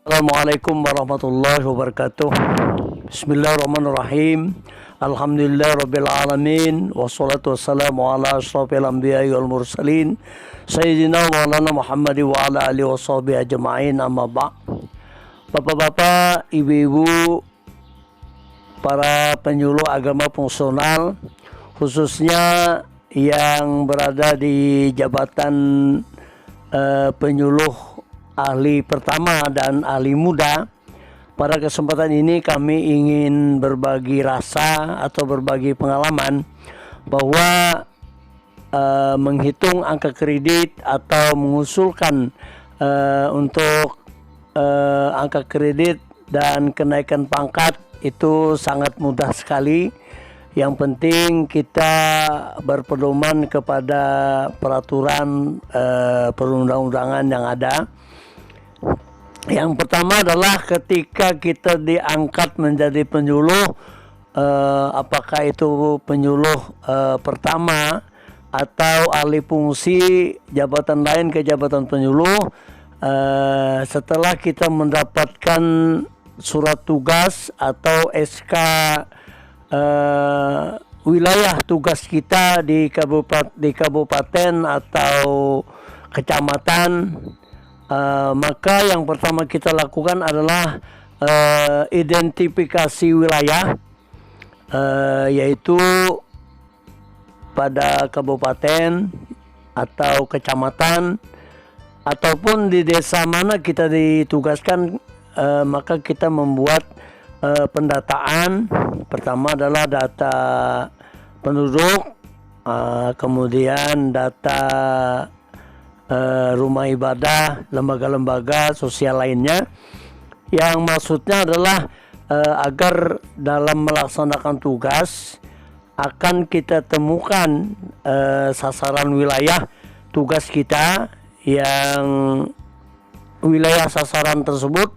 Assalamualaikum warahmatullahi wabarakatuh. Bismillahirrahmanirrahim. Alhamdulillah rabbil alamin. Wassalatu wassalamu ala asyrafil anbiya'i wal mursalin Sayyidina Maulana Muhammad wa ala alihi wa sahbihi ajma'in, amma ba'. Bapak-bapak, ibu-ibu, para penyuluh agama fungsional, khususnya yang berada di jabatan penyuluh ahli pertama dan ahli muda. Pada kesempatan ini kami ingin berbagi rasa atau berbagi pengalaman bahwa menghitung angka kredit atau mengusulkan untuk angka kredit dan kenaikan pangkat itu sangat mudah sekali. Yang penting kita berpedoman kepada peraturan perundang-undangan yang ada. Yang pertama adalah ketika kita diangkat menjadi penyuluh, apakah itu penyuluh pertama atau alih fungsi jabatan lain ke jabatan penyuluh, setelah kita mendapatkan surat tugas atau SK wilayah tugas kita di kabupaten atau kecamatan, maka yang pertama kita lakukan adalah identifikasi wilayah, yaitu pada kabupaten atau kecamatan ataupun di desa mana kita ditugaskan, maka kita membuat pendataan. Pertama adalah data penduduk, kemudian data rumah ibadah, lembaga-lembaga sosial lainnya, yang maksudnya adalah agar dalam melaksanakan tugas akan kita temukan sasaran wilayah tugas kita, yang wilayah sasaran tersebut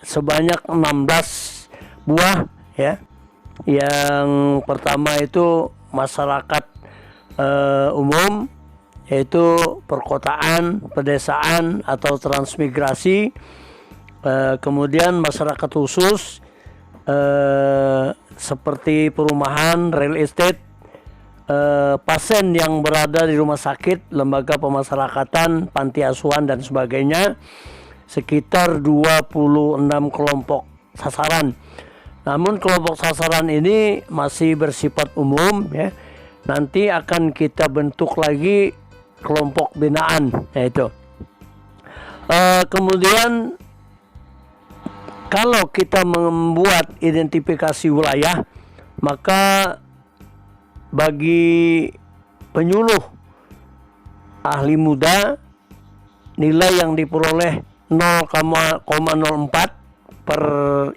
sebanyak 16 buah ya. Yang pertama itu masyarakat umum, yaitu perkotaan, pedesaan atau transmigrasi, kemudian masyarakat khusus seperti perumahan, real estate, pasien yang berada di rumah sakit, lembaga pemasyarakatan, panti asuhan dan sebagainya, sekitar 26 kelompok sasaran. Namun kelompok sasaran ini masih bersifat umum ya. Nanti akan kita bentuk lagi kelompok binaan, yaitu kemudian kalau kita membuat identifikasi wilayah, maka bagi penyuluh ahli muda nilai yang diperoleh 0,04 per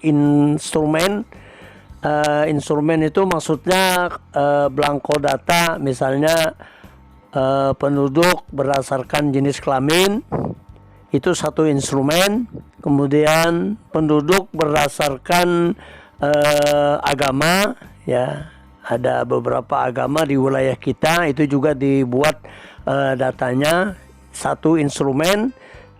instrumen. Instrumen itu maksudnya blanko data, misalnya penduduk berdasarkan jenis kelamin, itu satu instrumen. Kemudian penduduk berdasarkan agama, ya ada beberapa agama di wilayah kita, itu juga dibuat datanya, satu instrumen.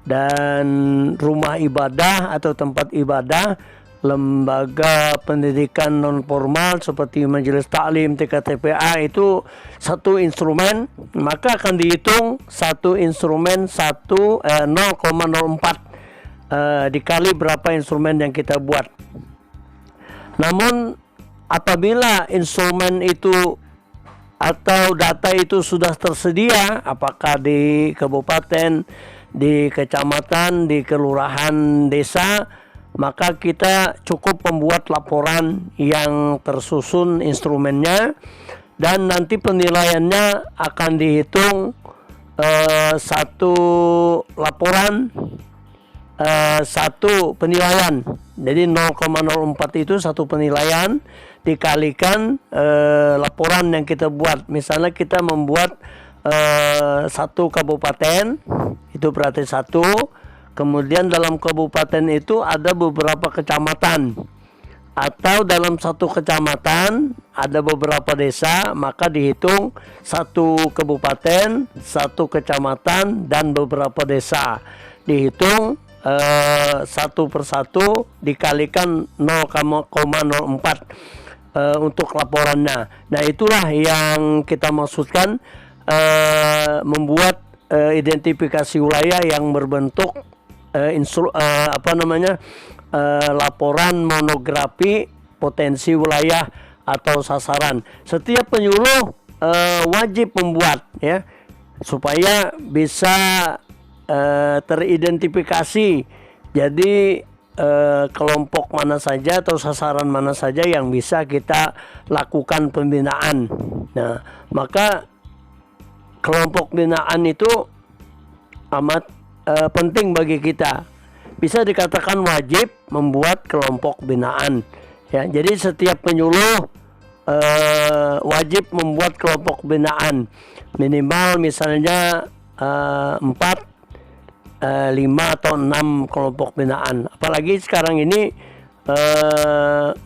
Dan rumah ibadah atau tempat ibadah, lembaga pendidikan non formal seperti majelis taklim, TKTPA, itu satu instrumen, maka akan dihitung satu instrumen 0,04 dikali berapa instrumen yang kita buat. Namun apabila instrumen itu atau data itu sudah tersedia, apakah di kabupaten, di kecamatan, di kelurahan, desa, maka kita cukup membuat laporan yang tersusun instrumennya, dan nanti penilaiannya akan dihitung satu laporan, satu penilaian. Jadi 0,04 itu satu penilaian dikalikan laporan yang kita buat. Misalnya kita membuat satu kabupaten, itu berarti satu. Kemudian dalam kabupaten itu ada beberapa kecamatan, atau dalam satu kecamatan ada beberapa desa, maka dihitung satu kabupaten, satu kecamatan, dan beberapa desa. Dihitung satu persatu dikalikan 0,04 untuk laporannya. Nah, itulah yang kita maksudkan membuat identifikasi wilayah yang berbentuk laporan monografi potensi wilayah atau sasaran. Setiap penyuluh wajib membuat, ya, supaya bisa teridentifikasi. Jadi kelompok mana saja atau sasaran mana saja yang bisa kita lakukan pembinaan. Nah, maka kelompok binaan itu amat penting bagi kita. Bisa dikatakan wajib membuat kelompok binaan. Ya, jadi setiap penyuluh wajib membuat kelompok binaan minimal misalnya 4, 5 atau 6 kelompok binaan. Apalagi sekarang ini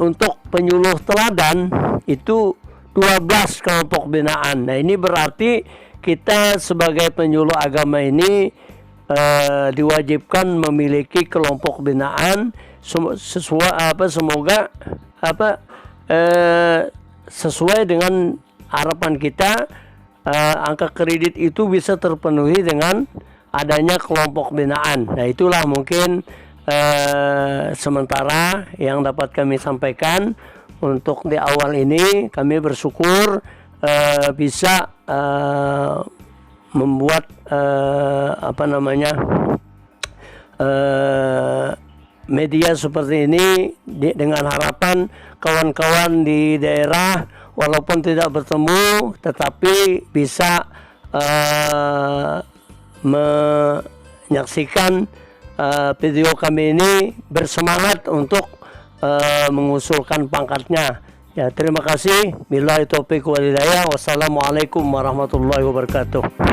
untuk penyuluh teladan itu 12 kelompok binaan. Nah, ini berarti kita sebagai penyuluh agama ini diwajibkan memiliki kelompok binaan semoga sesuai dengan harapan kita, angka kredit itu bisa terpenuhi dengan adanya kelompok binaan. Nah, itulah mungkin sementara yang dapat kami sampaikan untuk di awal ini. Kami bersyukur bisa membuat media seperti ini dengan harapan kawan-kawan di daerah walaupun tidak bertemu tetapi bisa menyaksikan video kami ini, bersemangat untuk mengusulkan pangkatnya. Ya, terima kasih. Billahi taufiq wal hidayah. Wassalamualaikum warahmatullahi wabarakatuh.